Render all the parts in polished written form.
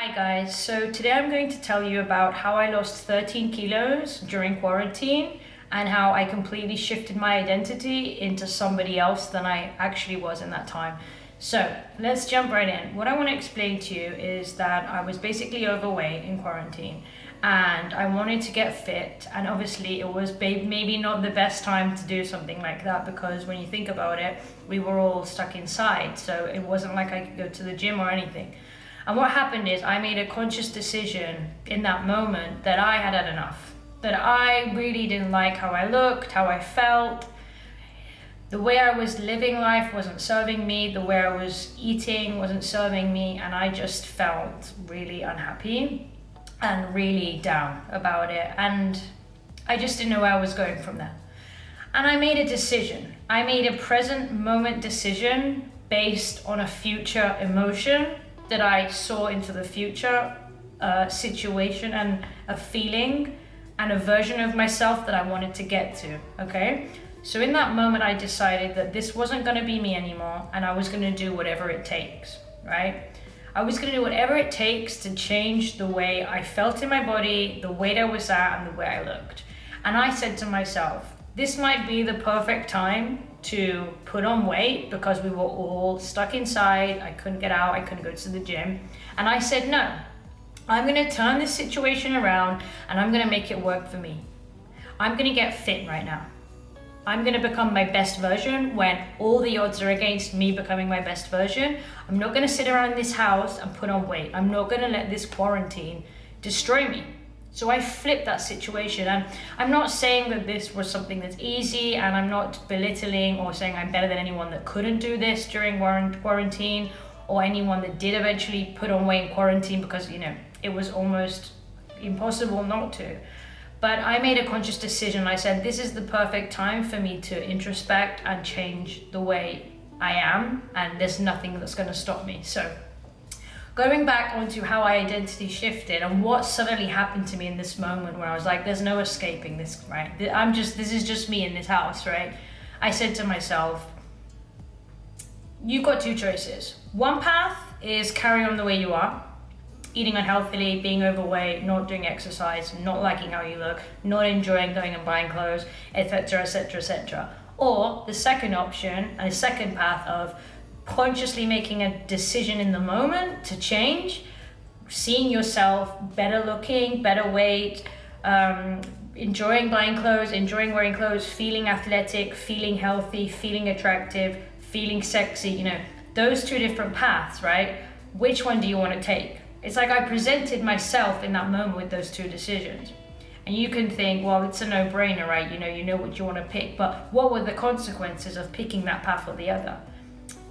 Hi guys, so today I'm going to tell you about how I lost 13 kilos during quarantine and how I completely shifted my identity into somebody else than I actually was in that time. So let's jump right in. What I want to explain to you is that I was basically overweight in quarantine and I wanted to get fit, and obviously it was maybe not the best time to do something like that because when you think about it, we were all stuck inside, so it wasn't like I could go to the gym or anything. And what happened is I made a conscious decision in that moment that I had had enough, that I really didn't like how I looked, how I felt. The way I was living life wasn't serving me, the way I was eating wasn't serving me, and I just felt really unhappy and really down about it. And I just didn't know where I was going from there. And I made a decision. I made a present moment decision based on a future emotion that I saw into the future situation and a feeling and a version of myself that I wanted to get to, okay? So in that moment, I decided that this wasn't gonna be me anymore and I was gonna do whatever it takes, right? I was gonna do whatever it takes to change the way I felt in my body, the weight I was at, and the way I looked. And I said to myself, this might be the perfect time to put on weight because we were all stuck inside. I couldn't get out, I couldn't go to the gym. And I said, no, I'm gonna turn this situation around and I'm gonna make it work for me. I'm gonna get fit right now. I'm gonna become my best version when all the odds are against me becoming my best version. I'm not gonna sit around this house and put on weight. I'm not gonna let this quarantine destroy me. So I flipped that situation, and I'm not saying that this was something that's easy, and I'm not belittling or saying I'm better than anyone that couldn't do this during quarantine or anyone that did eventually put on weight in quarantine because, you know, it was almost impossible not to. But I made a conscious decision. I said, this is the perfect time for me to introspect and change the way I am, and there's nothing that's going to stop me. So going back onto how I identity shifted and what suddenly happened to me in this moment where I was like, there's no escaping this, right? This is just me in this house, right? I said to myself, you've got two choices. One path is carry on the way you are, eating unhealthily, being overweight, not doing exercise, not liking how you look, not enjoying going and buying clothes, etc., etc., etc. Or the second option and the second path of consciously making a decision in the moment to change, seeing yourself better looking, better weight, enjoying buying clothes, enjoying wearing clothes, feeling athletic, feeling healthy, feeling attractive, feeling sexy, you know, those two different paths, right? Which one do you want to take? It's like I presented myself in that moment with those two decisions. And you can think, well, it's a no-brainer, right? You know what you want to pick, but what were the consequences of picking that path or the other?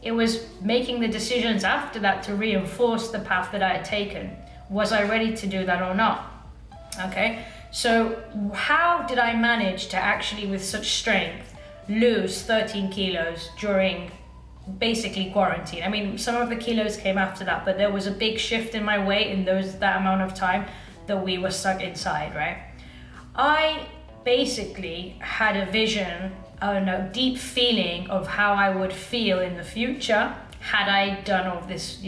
It was making the decisions after that to reinforce the path that I had taken. Was I ready to do that or not? Okay, so how did I manage to actually, with such strength, lose 13 kilos during basically quarantine? I mean, some of the kilos came after that, but there was a big shift in my weight in that amount of time that we were stuck inside, right? I basically had a vision, a deep feeling of how I would feel in the future had I done all this,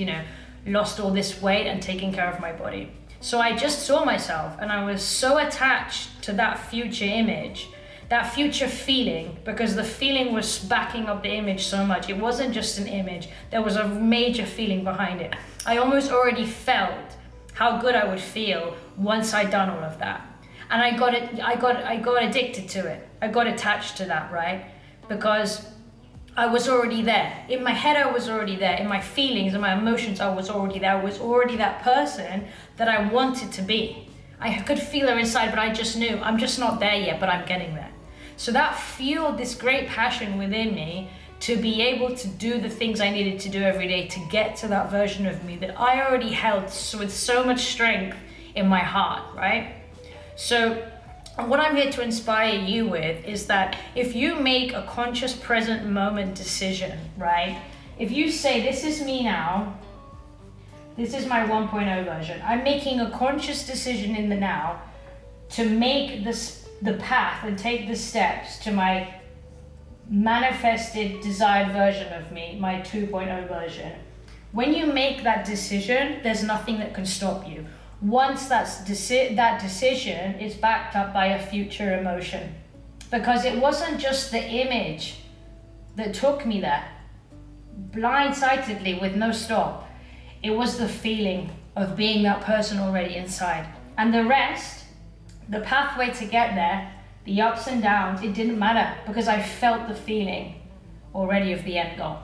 lost all this weight and taken care of my body. So I just saw myself and I was so attached to that future image, that future feeling, because the feeling was backing up the image so much. It wasn't just an image, there was a major feeling behind it. I almost already felt how good I would feel once I'd done all of that. And I got addicted to it. I got attached to that, right? Because I was already there. In my head, I was already there. In my feelings and my emotions, I was already there. I was already that person that I wanted to be. I could feel her inside, but I just knew I'm just not there yet, but I'm getting there. So that fueled this great passion within me to be able to do the things I needed to do every day to get to that version of me that I already held with so much strength in my heart, right? So what I'm here to inspire you with is that if you make a conscious present moment decision, right? If you say, this is me now, this is my 1.0 version. I'm making a conscious decision in the now to make the path and take the steps to my manifested desired version of me, my 2.0 version. When you make that decision, there's nothing that can stop you. Once that decision is backed up by a future emotion. Because it wasn't just the image that took me there, blindsidedly with no stop. It was the feeling of being that person already inside. And the rest, the pathway to get there, the ups and downs, it didn't matter because I felt the feeling already of the end goal.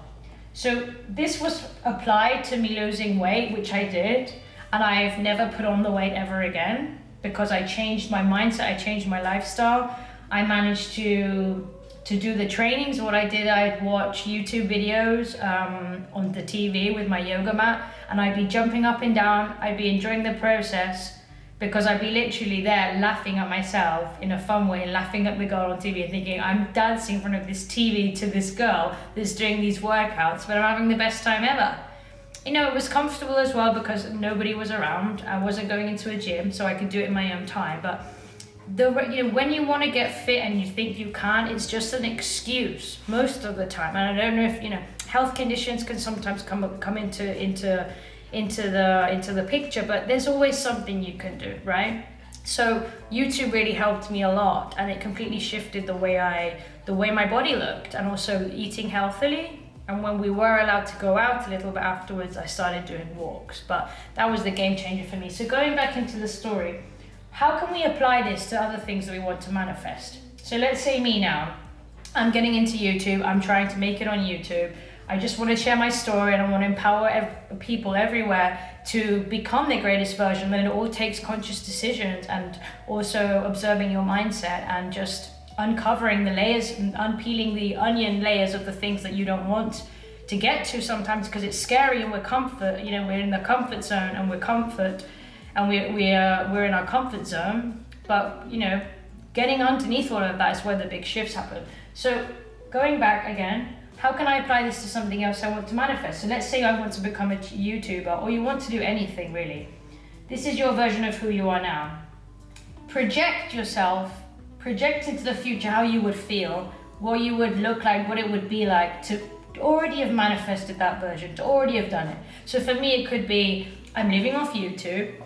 So this was applied to me losing weight, which I did, and I've never put on the weight ever again because I changed my mindset, I changed my lifestyle. I managed to do the trainings. What I did, I'd watch YouTube videos on the TV with my yoga mat, and I'd be jumping up and down. I'd be enjoying the process because I'd be literally there laughing at myself in a fun way, laughing at the girl on TV and thinking, I'm dancing in front of this TV to this girl that's doing these workouts, but I'm having the best time ever. You know, it was comfortable as well because nobody was around. I wasn't going into a gym, so I could do it in my own time. But when you want to get fit and you think you can't, it's just an excuse most of the time. And I don't know if health conditions can sometimes come into the picture, but there's always something you can do, right? So YouTube really helped me a lot, and it completely shifted the way my body looked, and also eating healthily. And when we were allowed to go out a little bit afterwards, I started doing walks. But that was the game changer for me. So going back into the story, how can we apply this to other things that we want to manifest? So let's say me now, I'm getting into YouTube, I'm trying to make it on YouTube. I just want to share my story and I want to empower people everywhere to become their greatest version. Then it all takes conscious decisions and also observing your mindset and just uncovering the layers and unpeeling the onion layers of the things that you don't want to get to sometimes because it's scary and we're in the comfort zone and we're in our comfort zone. But getting underneath all of that is where the big shifts happen. So going back again, how can I apply this to something else I want to manifest? So let's say I want to become a YouTuber, or you want to do anything really. This is your version of who you are now. Project into the future how you would feel, what you would look like, what it would be like to already have manifested that version, to already have done it. So for me, it could be, I'm living off YouTube.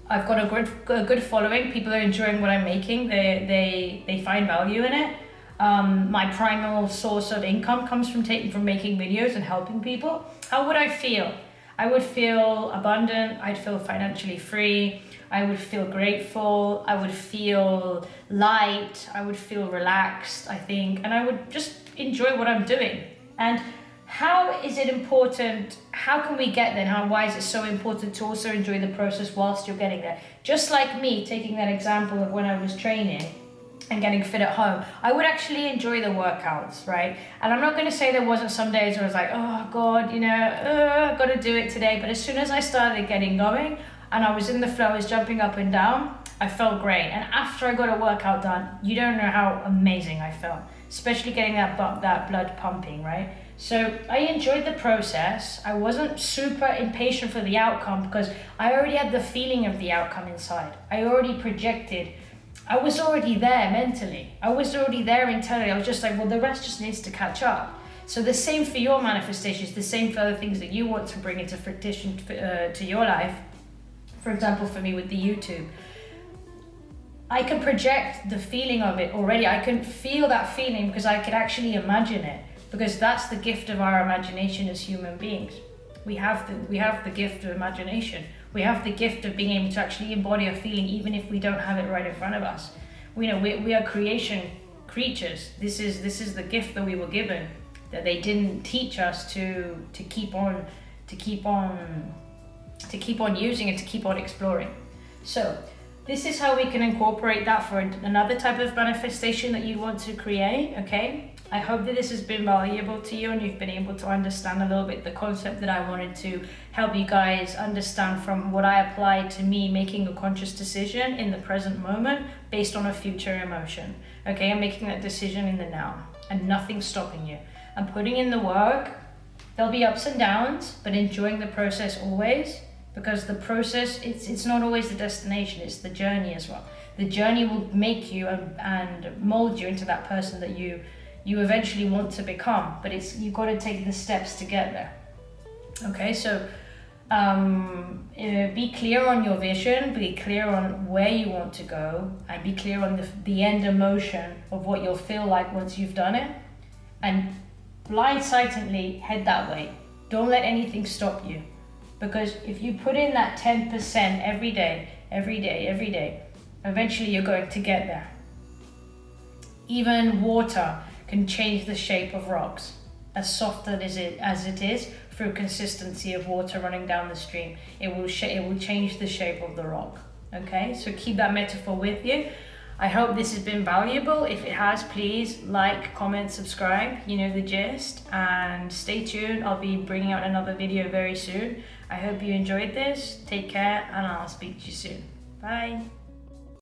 I've got a good following. People are enjoying what I'm making. They find value in it. My primal source of income comes from making videos and helping people. How would I feel? I would feel abundant. I'd feel financially free. I would feel grateful. I would feel light. I would feel relaxed, I think. And I would just enjoy what I'm doing. And how is it important? How can we get there? And why is it so important to also enjoy the process whilst you're getting there? Just like me, taking that example of when I was training and getting fit at home, I would actually enjoy the workouts, right? And I'm not going to say there wasn't some days where I was like, oh God, I've got to do it today. But as soon as I started getting going and I was in the flow, I was jumping up and down, I felt great. And after I got a workout done, you don't know how amazing I felt, especially getting that blood pumping, right? So I enjoyed the process. I wasn't super impatient for the outcome because I already had the feeling of the outcome inside. I already projected. I was already there mentally. I was already there internally. I was just like, well, the rest just needs to catch up. So the same for your manifestations, the same for other things that you want to bring into fruition to your life. For example, for me with the YouTube, I can project the feeling of it already. I can feel that feeling because I could actually imagine it. Because that's the gift of our imagination as human beings. We have the gift of imagination. We have the gift of being able to actually embody a feeling even if we don't have it right in front of us. We are creation creatures. This is the gift that we were given, that they didn't teach us to keep on using and to keep on exploring. So this is how we can incorporate that for another type of manifestation that you want to create, okay? I hope that this has been valuable to you and you've been able to understand a little bit the concept that I wanted to help you guys understand from what I applied to me making a conscious decision in the present moment based on a future emotion. Okay, I'm making that decision in the now and nothing's stopping you. I'm putting in the work. There'll be ups and downs, but enjoying the process always, because the process, it's not always the destination, it's the journey as well. The journey will make you and mold you into that person that you eventually want to become, but you've got to take the steps to get there. Okay, so be clear on your vision, be clear on where you want to go, and be clear on the end emotion of what you'll feel like once you've done it, and blindsidedly head that way. Don't let anything stop you, because if you put in that 10% every day, eventually you're going to get there. Even water can change the shape of rocks, as soft as it is, through consistency of water running down the stream. It will change the shape of the rock. Okay, so keep that metaphor with you. I hope this has been valuable. If it has, please like, comment, subscribe. You know the gist. And stay tuned. I'll be bringing out another video very soon. I hope you enjoyed this. Take care, and I'll speak to you soon. Bye.